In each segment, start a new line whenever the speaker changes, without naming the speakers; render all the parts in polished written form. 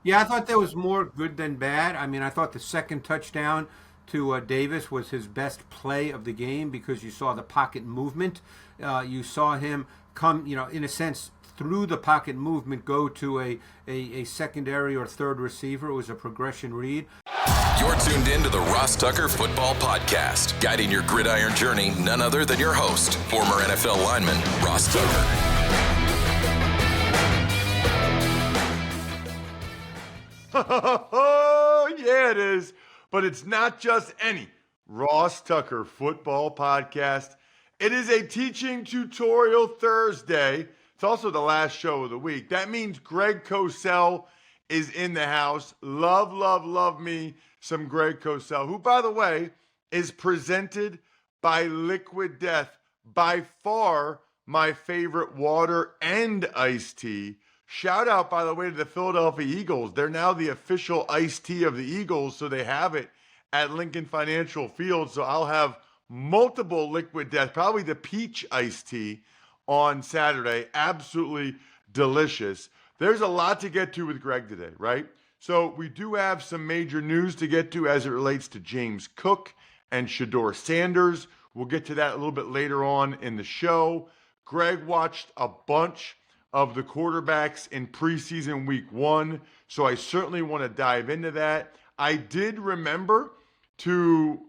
Yeah, I thought there was more good than bad. I mean, I thought the second touchdown to Davis was his best play of the game because you saw the pocket movement. You saw him come, in a sense, through the pocket movement, go to a secondary or third receiver. It was a progression read.
You're tuned in to the Ross Tucker Football Podcast, guiding your gridiron journey, none other than your host, former NFL lineman, Ross Tucker.
Oh, yeah, it is. But it's not just any Ross Tucker Football Podcast. It is a teaching tutorial Thursday. It's also the last show of the week. That means Greg Cosell is in the house. Love, love, love me some Greg Cosell, who, by the way, is presented by Liquid Death. By far my favorite water and iced tea. Shout out, by the way, to the Philadelphia Eagles. They're now the official iced tea of the Eagles, so they have it at Lincoln Financial Field. So I'll have multiple Liquid Death, probably the peach iced tea on Saturday. Absolutely delicious. There's a lot to get to with Greg today, right? So we do have some major news to get to as it relates to James Cook and Shedeur Sanders. We'll get to that a little bit later on in the show. Greg watched a bunch of the quarterbacks in preseason week 1, so I certainly want to dive into that. I did remember to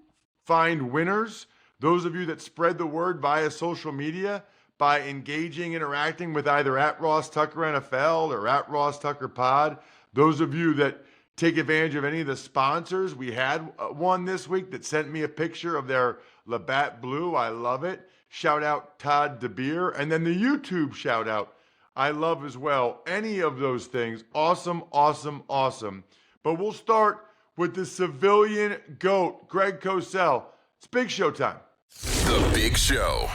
find winners, those of you that spread the word via social media by engaging, interacting with either at Ross Tucker NFL or at Ross Tucker Pod. Those of you that take advantage of any of the sponsors, we had one this week that sent me a picture of their Labatt Blue. I love it. Shout out Todd DeBeer. And then the YouTube shout out, I love as well. Any of those things, awesome, awesome, awesome. But we'll start with the civilian GOAT, Greg Cosell. It's Big Show time.
The Big Show.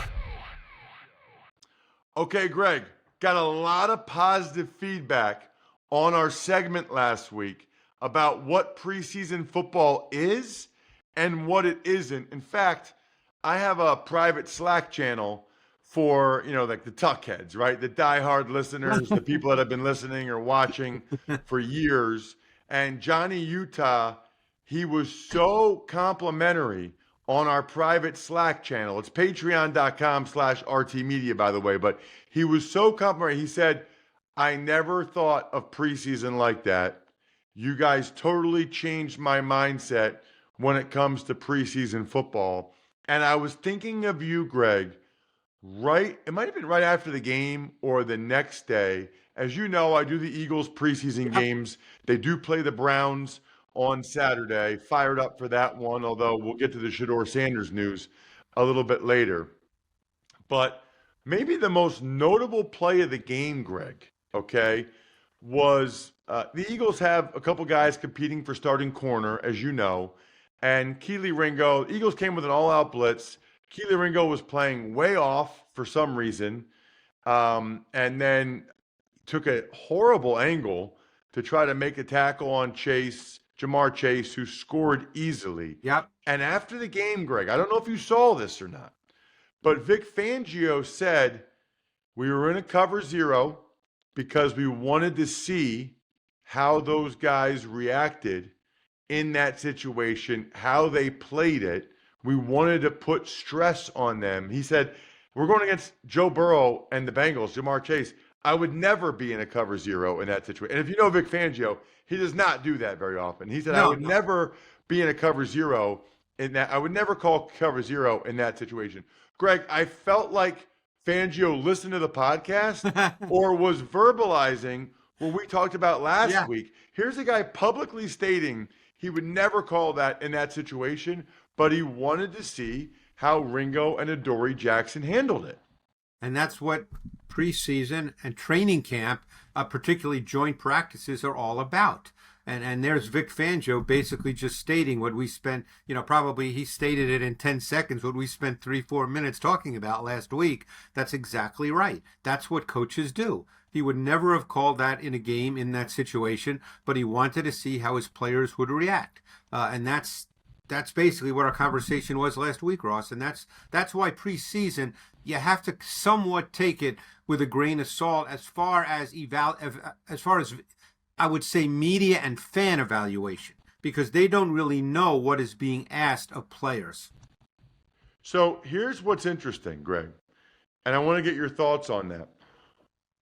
Okay, Greg, got a lot of positive feedback on our segment last week about what preseason football is and what it isn't. In fact, I have a private Slack channel for, like the tuckheads, right? The diehard listeners, the people that have been listening or watching for years. And Johnny Utah, he was so complimentary on our private Slack channel. It's patreon.com/RTmedia, by the way. But he was so complimentary. He said, I never thought of preseason like that. You guys totally changed my mindset when it comes to preseason football. And I was thinking of you, Greg, it might have been right after the game or the next day. As you know, I do the Eagles preseason games. They do play the Browns on Saturday. Fired up for that one, although we'll get to the Shedeur Sanders news a little bit later. But maybe the most notable play of the game, Greg, okay, was the Eagles have a couple guys competing for starting corner, as you know, and Kelee Ringo. The Eagles came with an all-out blitz. Kelee Ringo was playing way off for some reason, and then took a horrible angle to try to make a tackle on Jamar Chase, who scored easily.
Yep.
And after the game, Greg, I don't know if you saw this or not, but Vic Fangio said we were in a cover zero because we wanted to see how those guys reacted in that situation, how they played it. We wanted to put stress on them. He said, we're going against Joe Burrow and the Bengals, Jamar Chase. I would never be in a cover zero in that situation. And if you know Vic Fangio, he does not do that very often. He said, I would never be in a cover zero in that. I would never call cover zero in that situation. Greg, I felt like Fangio listened to the podcast or was verbalizing what we talked about last week. Here's a guy publicly stating he would never call that in that situation, but he wanted to see how Ringo and Adoree Jackson handled it.
And that's what preseason and training camp, particularly joint practices, are all about. And there's Vic Fangio basically just stating what we spent, probably he stated it in 10 seconds, what we spent 3-4 minutes talking about last week. That's exactly right. That's what coaches do. He would never have called that in a game in that situation, but he wanted to see how his players would react. And that's basically what our conversation was last week, Ross. And that's why preseason, you have to somewhat take it with a grain of salt as far as I would say, media and fan evaluation, because they don't really know what is being asked of players.
So here's what's interesting, Greg, and I want to get your thoughts on that.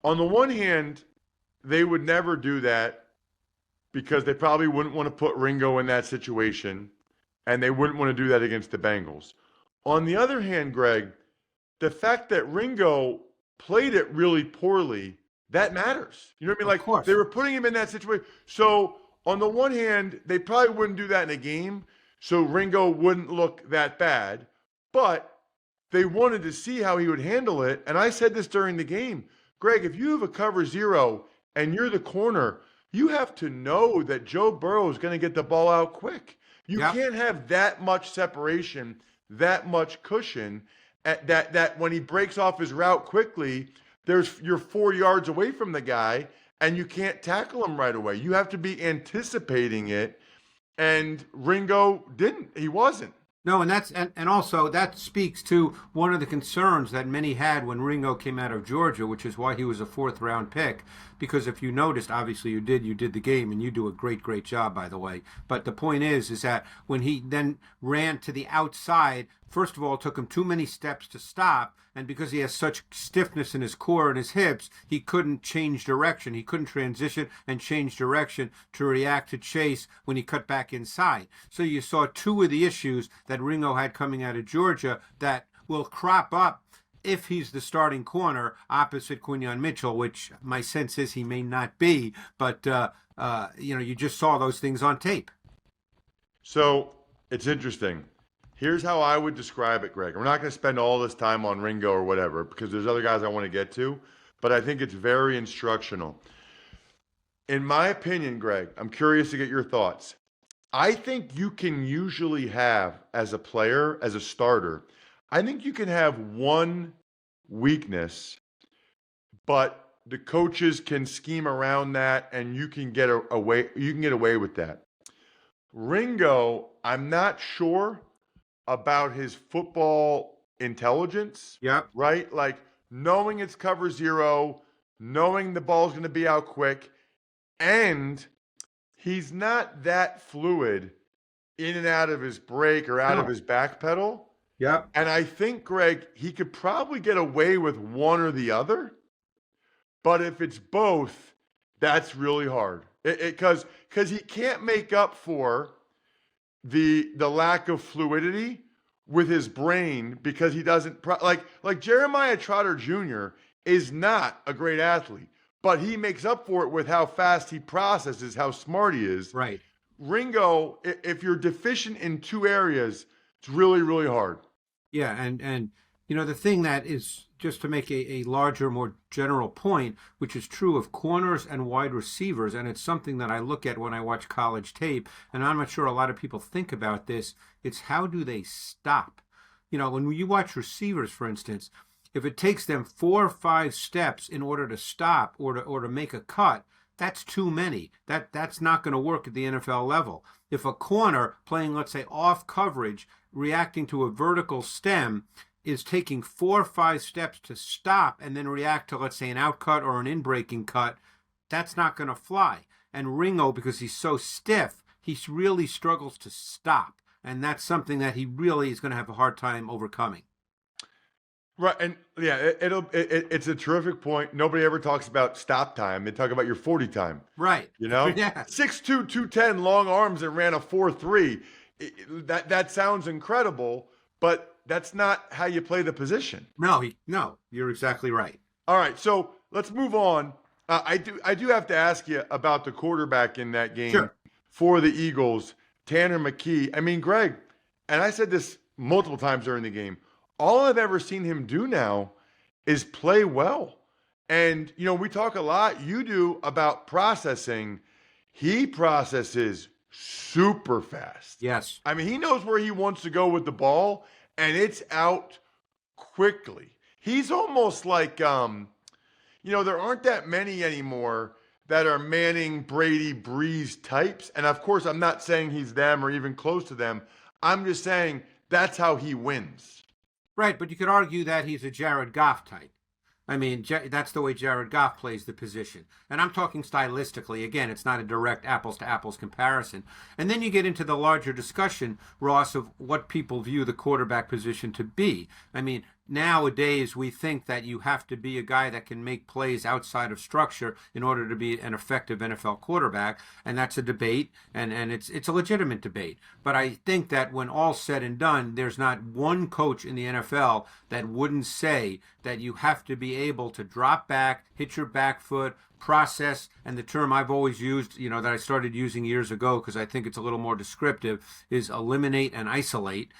On the one hand, they would never do that because they probably wouldn't want to put Ringo in that situation, and they wouldn't want to do that against the Bengals. On the other hand, Greg, the fact that Ringo played it really poorly, that matters. You know what I mean?
Of course.
They were putting him in that situation. So on the one hand, they probably wouldn't do that in a game, so Ringo wouldn't look that bad. But they wanted to see how he would handle it. And I said this during the game, Greg, if you have a cover zero and you're the corner, you have to know that Joe Burrow is going to get the ball out quick. You can't have that much separation, that much cushion, that when he breaks off his route quickly, you're 4 yards away from the guy and you can't tackle him right away. You have to be anticipating it. And Ringo didn't. He wasn't.
No, and also that speaks to one of the concerns that many had when Ringo came out of Georgia, which is why he was a 4th-round pick. Because if you noticed, obviously you did the game, and you do a great job, by the way. But the point is that when he then ran to the outside, first of all, it took him too many steps to stop, and because he has such stiffness in his core and his hips, he couldn't change direction. He couldn't transition and change direction to react to Chase when he cut back inside. So you saw two of the issues that Ringo had coming out of Georgia that will crop up if he's the starting corner opposite Quinyon Mitchell, which my sense is he may not be, but you just saw those things on tape.
So it's interesting. Here's how I would describe it, Greg. We're not going to spend all this time on Ringo or whatever because there's other guys I want to get to, but I think it's very instructional. In my opinion, Greg, I'm curious to get your thoughts. I think you can usually have, as a player, as a starter, I think you can have one weakness, but the coaches can scheme around that and you can get away with that. Ringo, I'm not sure about his football intelligence.
Yep.
Right? Like knowing it's cover zero, knowing the ball's going to be out quick, and he's not that fluid in and out of his break or out of his back pedal.
Yep.
And I think, Greg, he could probably get away with one or the other. But if it's both, that's really hard. Because he can't make up for the lack of fluidity with his brain because he doesn't like Jeremiah Trotter Jr. is not a great athlete, but he makes up for it with how fast he processes, how smart he is.
Right.
Ringo, if you're deficient in two areas, it's really, really hard.
Yeah, and the thing that is, just to make a larger, more general point, which is true of corners and wide receivers, and it's something that I look at when I watch college tape, and I'm not sure a lot of people think about this, it's how do they stop? When you watch receivers, for instance, if it takes them 4 or 5 steps in order to stop or to make a cut, that's too many. That's not going to work at the NFL level. If a corner playing, let's say, off coverage, reacting to a vertical stem, is taking 4 or 5 steps to stop and then react to, let's say, an out cut or an in-breaking cut, that's not going to fly. And Ringo, because he's so stiff, he really struggles to stop. And that's something that he really is going to have a hard time overcoming.
Right, and yeah, it's a terrific point. Nobody ever talks about stop time. They talk about your 40 time.
Right.
Yeah. 6'2", 210, long arms and ran a 4.3. That sounds incredible, but that's not how you play the position.
No, you're exactly right.
All right, so let's move on. I do have to ask you about the quarterback in that game for the Eagles, Tanner McKee. I mean, Greg, and I said this multiple times during the game, all I've ever seen him do now is play well. And, we talk a lot, you do, about processing. He processes super fast.
Yes.
I mean, he knows where he wants to go with the ball, and it's out quickly. He's almost like, there aren't that many anymore that are Manning, Brady, Breeze types. And, of course, I'm not saying he's them or even close to them. I'm just saying that's how he wins.
Right, but you could argue that he's a Jared Goff type. I mean, that's the way Jared Goff plays the position. And I'm talking stylistically. Again, it's not a direct apples-to-apples comparison. And then you get into the larger discussion, Ross, of what people view the quarterback position to be. I mean, nowadays we think that you have to be a guy that can make plays outside of structure in order to be an effective NFL quarterback, and that's a debate, and it's a legitimate debate. But I think that when all's said and done, there's not one coach in the NFL that wouldn't say that you have to be able to drop back, hit your back foot, process, and the term I've always used, that I started using years ago because I think it's a little more descriptive, is eliminate and isolate,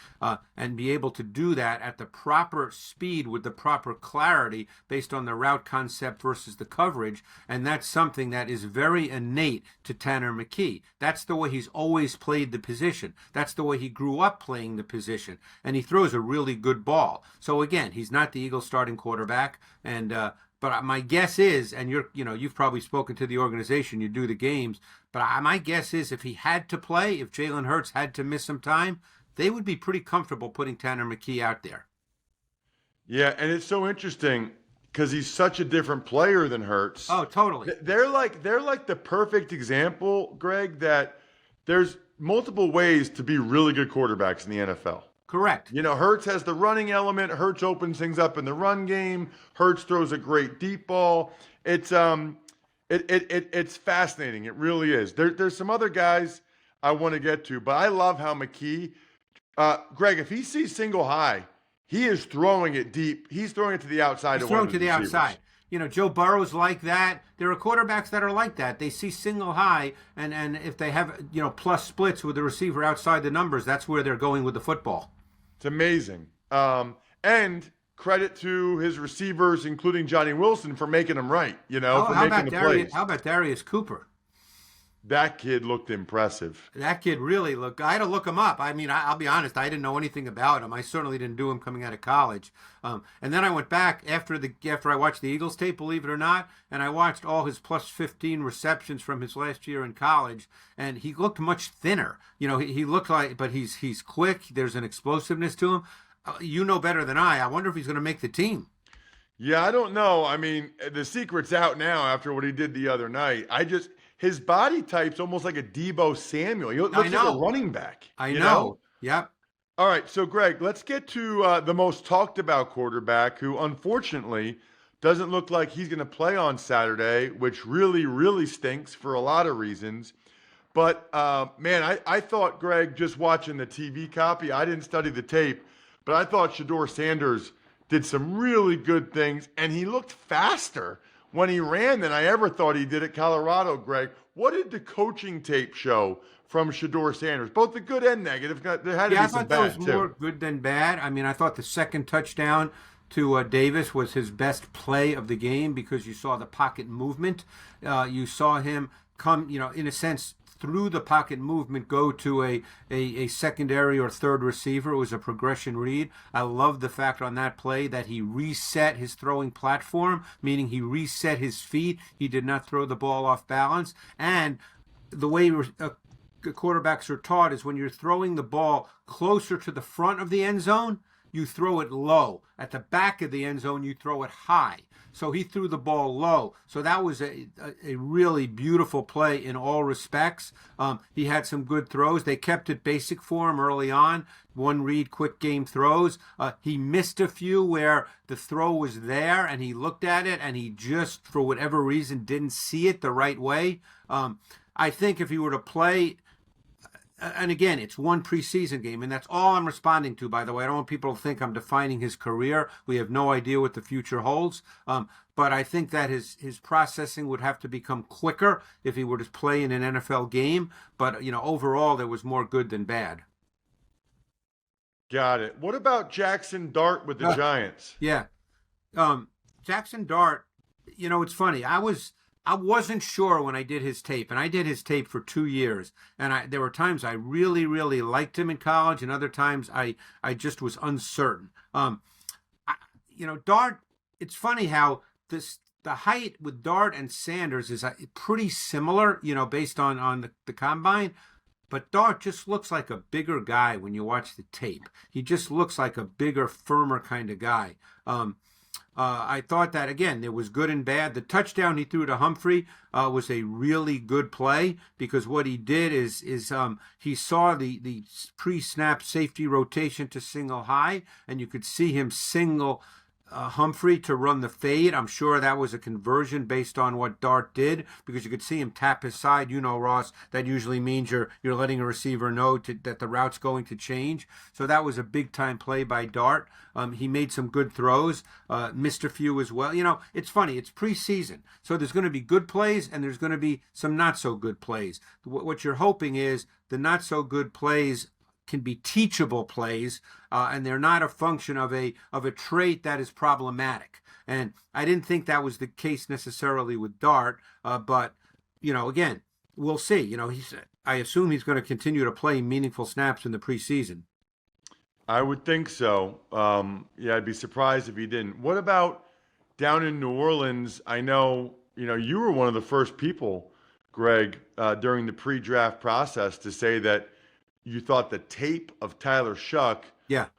and be able to do that at the proper speed with the proper clarity based on the route concept versus the coverage. And that's something that is very innate to Tanner McKee. That's the way he's always played the position. That's the way he grew up playing the position. And he throws a really good ball. So again, he's not the Eagles starting quarterback, and but my guess is, and you've probably spoken to the organization, you do the games, but my guess is if he had to play, if Jalen Hurts had to miss some time, they would be pretty comfortable putting Tanner McKee out there.
Yeah, and it's so interesting because he's such a different player than Hurts.
Oh, totally.
They're like the perfect example, Greg, that there's multiple ways to be really good quarterbacks in the NFL.
Correct.
Hurts has the running element. Hurts opens things up in the run game. Hurts throws a great deep ball. It's fascinating. It really is. There's some other guys I want to get to, but I love how McKee, Greg, if he sees single high, he is throwing it deep. He's throwing it to the outside.
He's throwing to the outside. Joe Burrow's like that. There are quarterbacks that are like that. They see single high, and if they have plus splits with the receiver outside the numbers, that's where they're going with the football.
It's amazing. And credit to his receivers, including Johnny Wilson, for making them right, for making the plays.
How about Darius Cooper?
That kid looked impressive.
That kid really looked. I had to look him up. I mean, I'll be honest. I didn't know anything about him. I certainly didn't do him coming out of college. And then I went back after I watched the Eagles tape, believe it or not, and I watched all his plus 15 receptions from his last year in college, and he looked much thinner. He looked like, but he's quick. There's an explosiveness to him. You know better than I. I wonder if he's going to make the team.
Yeah, I don't know. I mean, the secret's out now after what he did the other night. His body type's almost like a Deebo Samuel. He looks like a running back.
I know. Yep.
All right, so Greg, let's get to the most talked about quarterback who unfortunately doesn't look like he's going to play on Saturday, which really, really stinks for a lot of reasons. But, man, I thought, Greg, just watching the TV copy, I didn't study the tape, but I thought Shedeur Sanders did some really good things, and he looked faster when he ran than I ever thought he did at Colorado, Greg. What did the coaching tape show from Shedeur Sanders? Both the good and negative. There had to be some bad, too. I thought that was
more good than bad. I mean, I thought the second touchdown to Davis was his best play of the game because you saw the pocket movement. You saw him come, in a sense, through the pocket movement, go to a secondary or third receiver. It was a progression read. I love the fact on that play that he reset his throwing platform, meaning he reset his feet. He did not throw the ball off balance. And the way quarterbacks are taught is when you're throwing the ball closer to the front of the end zone, you throw it low. At the back of the end zone, you throw it high. So he threw the ball low. So that was a really beautiful play in all respects. He had some good throws. They kept it basic for him early on. One read, quick game throws. He missed a few where the throw was there and he looked at it and he just, for whatever reason, didn't see it the right way. I think if he were to play, and again, it's one preseason game, and that's all I'm responding to, by the way. I don't want people to think I'm defining his career. We have no idea what the future holds. But I think that his processing would have to become quicker if he were to play in an NFL game. But, overall, there was more good than bad.
Got it. What about Jaxson Dart with the Giants?
Yeah. Jaxson Dart, it's funny. I wasn't sure when I did his tape, and I did his tape for 2 years. And there were times I really, really liked him in college, and other times I just was uncertain. Dart, it's funny how the height with Dart and Sanders is pretty similar, based on the combine. But Dart just looks like a bigger guy when you watch the tape. He just looks like a bigger, firmer kind of guy. I thought that, again, there was good and bad. The touchdown he threw to Humphrey was a really good play, because what he did is he saw the pre-snap safety rotation to single high, and you could see him single Humphrey to run the fade. I'm sure that was a conversion based on what Dart did, because you could see him tap his side. You know, Ross, that usually means you're letting a receiver know that the route's going to change. So that was a big time play by Dart. He made some good throws, missed a few as well. You know, it's funny. It's preseason, so there's going to be good plays and there's going to be some not so good plays. What you're hoping is the not so good plays can be teachable plays, and they're not a function of a trait that is problematic. And I didn't think that was the case necessarily with Dart, but you know, again, we'll see. You know, I assume he's going to continue to play meaningful snaps in the preseason.
I would think so. Yeah, I'd be surprised if he didn't. What about down in New Orleans? I know, you were one of the first people, Greg, during the pre-draft process to say that you thought the tape of Tyler Shough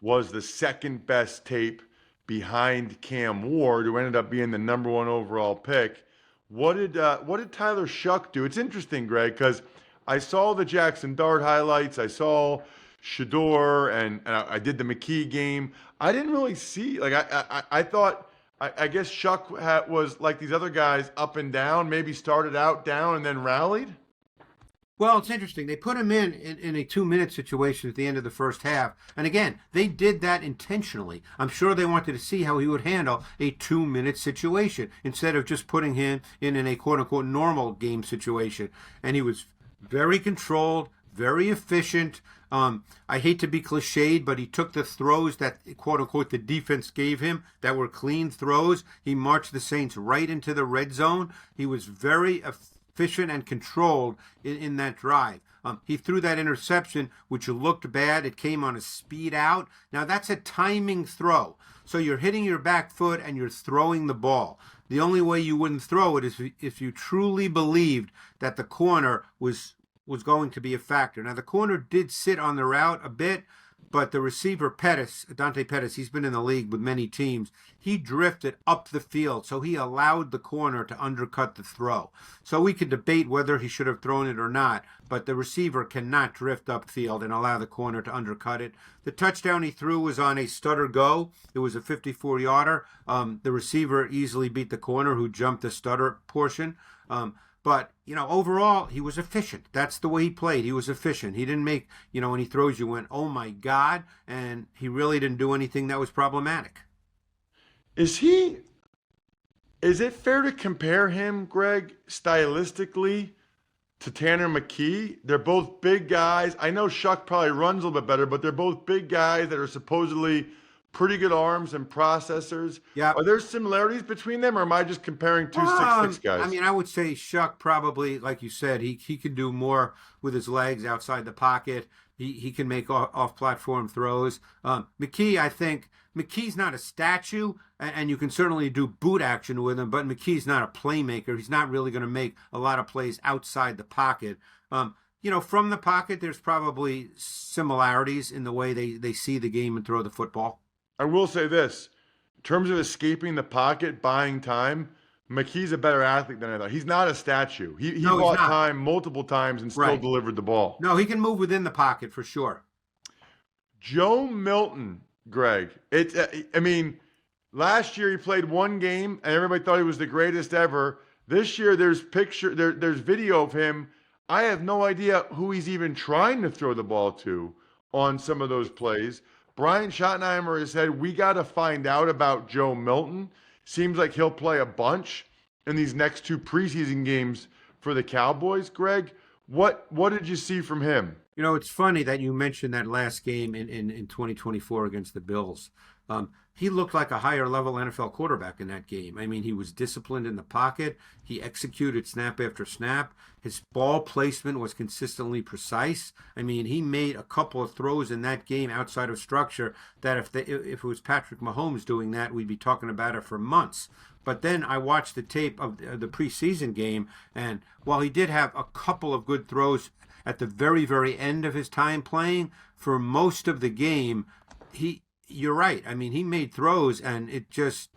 was the second best tape behind Cam Ward, who ended up being the number 1 overall pick. What did Tyler Shough do? It's interesting, Greg, because I saw the Jaxson Dart highlights. I saw Shedeur, and I did the McKee game. I didn't really see, I thought, I guess Shough was like these other guys, up and down, maybe started out down and then rallied.
Well, it's interesting. They put him in a 2-minute situation at the end of the first half. And again, they did that intentionally. I'm sure they wanted to see how he would handle a 2-minute situation instead of just putting him in a quote-unquote normal game situation. And he was very controlled, very efficient. I hate to be cliched, but he took the throws that, quote-unquote, the defense gave him that were clean throws. He marched the Saints right into the red zone. He was very efficient and controlled in that drive. He threw that interception, which looked bad. It came on a speed out. Now, that's a timing throw. So you're hitting your back foot and you're throwing the ball. The only way you wouldn't throw it is if you truly believed that the corner was going to be a factor. Now, the corner did sit on the route a bit, but the receiver, Dante Pettis, he's been in the league with many teams. He drifted up the field, so he allowed the corner to undercut the throw. So we could debate whether he should have thrown it or not, but the receiver cannot drift upfield and allow the corner to undercut it. The touchdown he threw was on a stutter go. It was a 54-yarder. The receiver easily beat the corner who jumped the stutter portion. But, overall, he was efficient. That's the way he played. He was efficient. He didn't make, when he throws, you went, oh, my God. And he really didn't do anything that was problematic.
Is it fair to compare him, Greg, stylistically to Tanner McKee? They're both big guys. I know Shough probably runs a little bit better, but they're both big guys that are supposedly pretty good arms and processors.
Yeah.
Are there similarities between them, or am I just comparing two 6'6" guys?
I mean, I would say Shough probably, like you said, he can do more with his legs outside the pocket. He can make off-platform throws. McKee, I think, McKee's not a statue, and you can certainly do boot action with him, but McKee's not a playmaker. He's not really going to make a lot of plays outside the pocket. From the pocket, there's probably similarities in the way they see the game and throw the football.
I will say this. In terms of escaping the pocket, buying time, McKee's a better athlete than I thought. He's not a statue. He bought time multiple times and still delivered the ball.
No, he can move within the pocket for sure.
Joe Milton, Greg. Last year he played one game and everybody thought he was the greatest ever. This year there's video of him. I have no idea who he's even trying to throw the ball to on some of those plays. Brian Schottenheimer has said, we got to find out about Joe Milton. Seems like he'll play a bunch in these next 2 preseason games for the Cowboys. Greg, what did you see from him?
It's funny that you mentioned that last game in 2024 against the Bills. He looked like a higher level NFL quarterback in that game. I mean, he was disciplined in the pocket. He executed snap after snap. His ball placement was consistently precise. I mean, he made a couple of throws in that game outside of structure that if it was Patrick Mahomes doing that, we'd be talking about it for months. But then I watched the tape of the preseason game, and while he did have a couple of good throws at the very, very end of his time playing, for most of the game, you're right. I mean, he made throws, and it just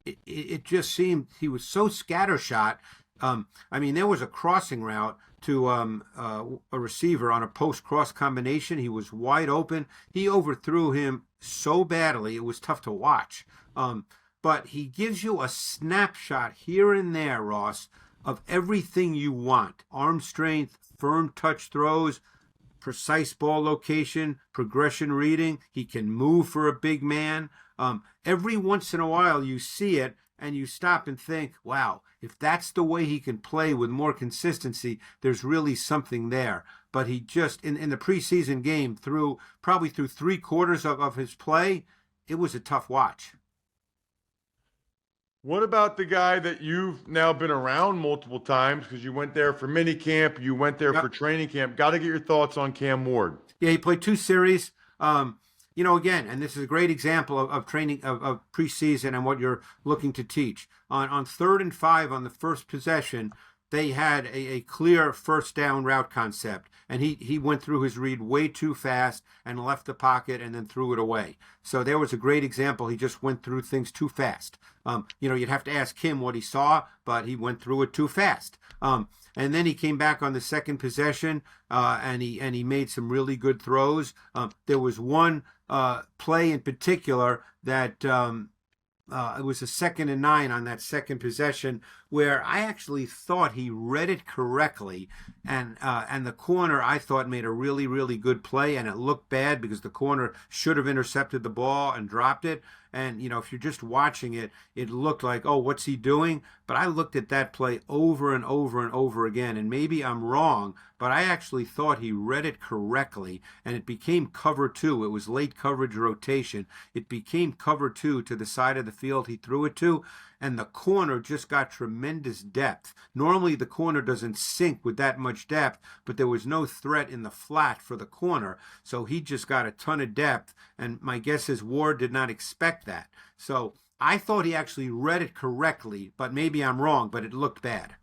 it just seemed he was so scattershot. I mean, there was a crossing route to a receiver on a post-cross combination. He was wide open. He overthrew him so badly, it was tough to watch. But he gives you a snapshot here and there, Ross, of everything you want. Arm strength, firm touch throws, precise ball location, progression reading. He can move for a big man. Every once in a while you see it and you stop and think, wow, if that's the way he can play with more consistency, there's really something there. But he just, in the preseason game, probably through 3/4 of his play, it was a tough watch.
What about the guy that you've now been around multiple times because you went there for mini camp, you went there for training camp? Got to get your thoughts on Cam Ward.
Yeah, he played 2 series. Again, and this is a great example of training of preseason and what you're looking to teach. On 3rd and 5 on the first possession, they had a clear first down route concept, and he went through his read way too fast and left the pocket and then threw it away. So there was a great example. He just went through things too fast. You'd have to ask him what he saw, but he went through it too fast. And then he came back on the second possession, and he made some really good throws. There was one play in particular that it was a 2nd and 9 on that second possession where I actually thought he read it correctly, and the corner I thought made a really, really good play, and it looked bad because the corner should have intercepted the ball and dropped it. And, if you're just watching it, it looked like, oh, what's he doing? But I looked at that play over and over and over again, and maybe I'm wrong, but I actually thought he read it correctly, and it became cover 2. It was late coverage rotation. It became cover 2 to the side of the field he threw it to, and the corner just got tremendous depth. Normally the corner doesn't sink with that much depth, but there was no threat in the flat for the corner, so he just got a ton of depth, and my guess is Ward did not expect that. So I thought he actually read it correctly, but maybe I'm wrong, but it looked bad.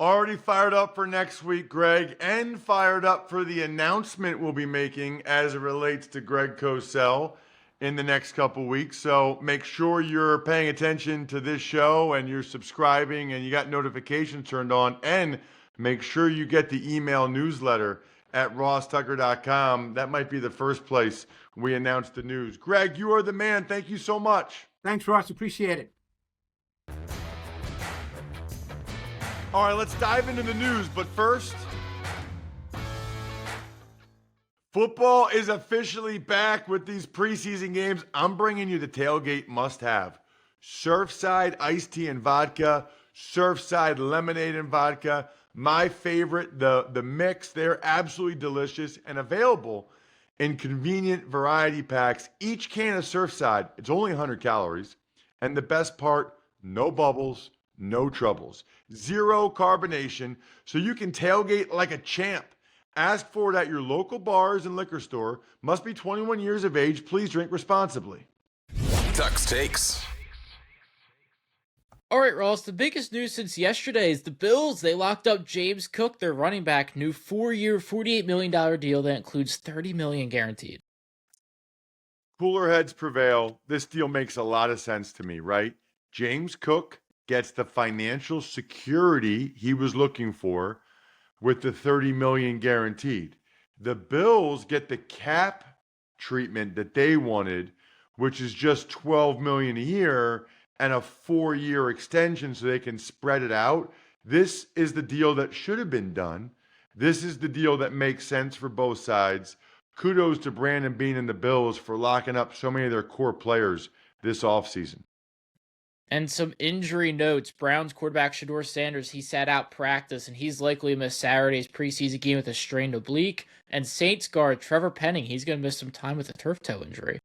Already fired up for next week, Greg, and fired up for the announcement we'll be making as it relates to Greg Cosell in the next couple weeks. So make sure you're paying attention to this show and you're subscribing and you got notifications turned on, and make sure you get the email newsletter at rosstucker.com. That might be the first place we announce the news. Greg, you are the man. Thank you so much.
Thanks, Ross. Appreciate it.
All right, let's dive into the news. But first, football is officially back with these preseason games. I'm bringing you the tailgate must-have. Surfside iced tea and vodka, Surfside lemonade and vodka. My favorite, the mix. They're absolutely delicious and available in convenient variety packs. Each can of Surfside, it's only 100 calories. And the best part, no bubbles, no troubles. Zero carbonation, so you can tailgate like a champ. Ask for it at your local bars and liquor store. Must be 21 years of age. Please drink responsibly.
Tuck's Takes.
All right, Ross, the biggest news since yesterday is the Bills. They locked up James Cook, their running back, new 4-year, $48 million deal that includes $30 million guaranteed.
Cooler heads prevail. This deal makes a lot of sense to me, right? James Cook gets the financial security he was looking for with the $30 million guaranteed. The Bills get the cap treatment that they wanted, which is just $12 million a year and a 4-year extension so they can spread it out. This is the deal that should have been done. This is the deal that makes sense for both sides. Kudos to Brandon Beane and the Bills for locking up so many of their core players this offseason.
And some injury notes. Browns quarterback Shedeur Sanders, he sat out practice, and he's likely to miss Saturday's preseason game with a strained oblique. And Saints guard Trevor Penning, he's going to miss some time with a turf toe injury.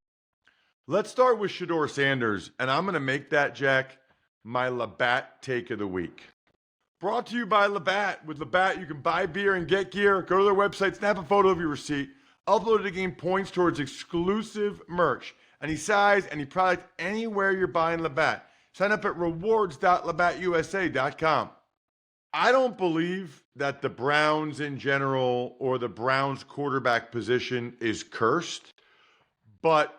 Let's start with Shedeur Sanders, and I'm going to make that, Jack, my Labatt take of the week. Brought to you by Labatt. With Labatt, you can buy beer and get gear. Go to their website, snap a photo of your receipt, upload it to gain points towards exclusive merch. Any size, any product, anywhere you're buying Labatt. Sign up at rewards.labattusa.com. I don't believe that the Browns in general or the Browns quarterback position is cursed, but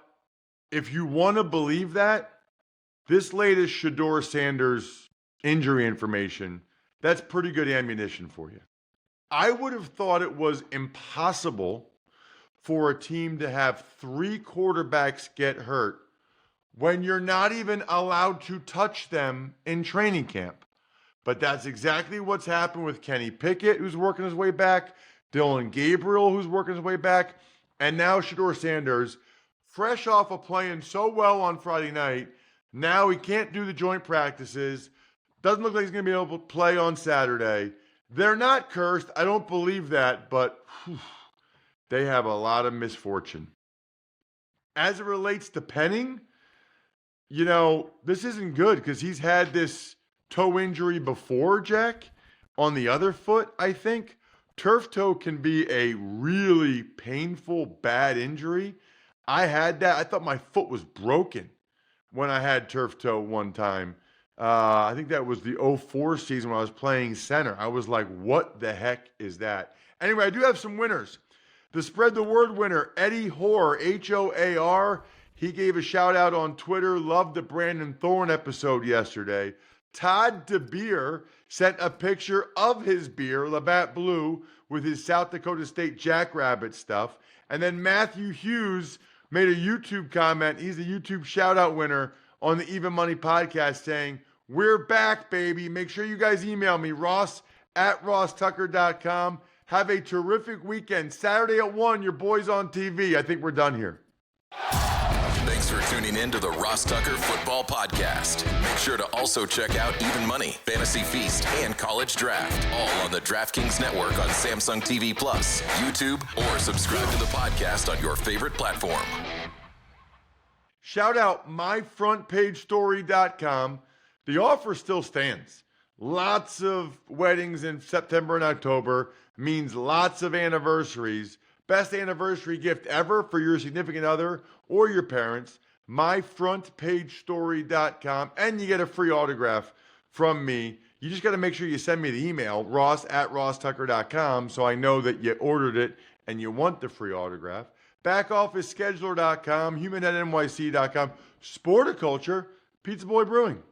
if you want to believe that, this latest Shedeur Sanders injury information, that's pretty good ammunition for you. I would have thought it was impossible for a team to have 3 quarterbacks get hurt when you're not even allowed to touch them in training camp. But that's exactly what's happened with Kenny Pickett, who's working his way back, Dylan Gabriel, who's working his way back, and now Shedeur Sanders, fresh off of playing so well on Friday night. Now he can't do the joint practices. Doesn't look like he's going to be able to play on Saturday. They're not cursed. I don't believe that, but they have a lot of misfortune. As it relates to Penning, this isn't good because he's had this toe injury before, Jack, on the other foot, I think. Turf toe can be a really painful, bad injury. I had that. I thought my foot was broken when I had turf toe one time. I think that was the 2004 season when I was playing center. I was like, what the heck is that? Anyway, I do have some winners. The Spread the Word winner, Eddie Hoar, Hoar. He gave a shout out on Twitter. Loved the Brandon Thorne episode yesterday. Todd DeBeer sent a picture of his beer, Labatt Blue, with his South Dakota State Jackrabbit stuff. And then Matthew Hughes made a YouTube comment. He's a YouTube shout-out winner on the Even Money podcast saying, we're back, baby. Make sure you guys email me, ross@rosstucker.com. Have a terrific weekend. Saturday at 1, your boy's on TV. I think we're done here.
Thanks for tuning in to the Ross Tucker Football Podcast. Make sure to also check out Even Money, Fantasy Feast, and College Draft, all on the DraftKings Network on Samsung TV Plus, YouTube, or subscribe to the podcast on your favorite platform.
Shout out myfrontpagestory.com. The offer still stands. Lots of weddings in September and October means lots of anniversaries. Best anniversary gift ever for your significant other or your parents, myfrontpagestory.com, and you get a free autograph from me. You just got to make sure you send me the email, ross@rosstucker.com, so I know that you ordered it and you want the free autograph. Backofficescheduler.com, humanheadnyc.com, Sporticulture, Pizza Boy Brewing.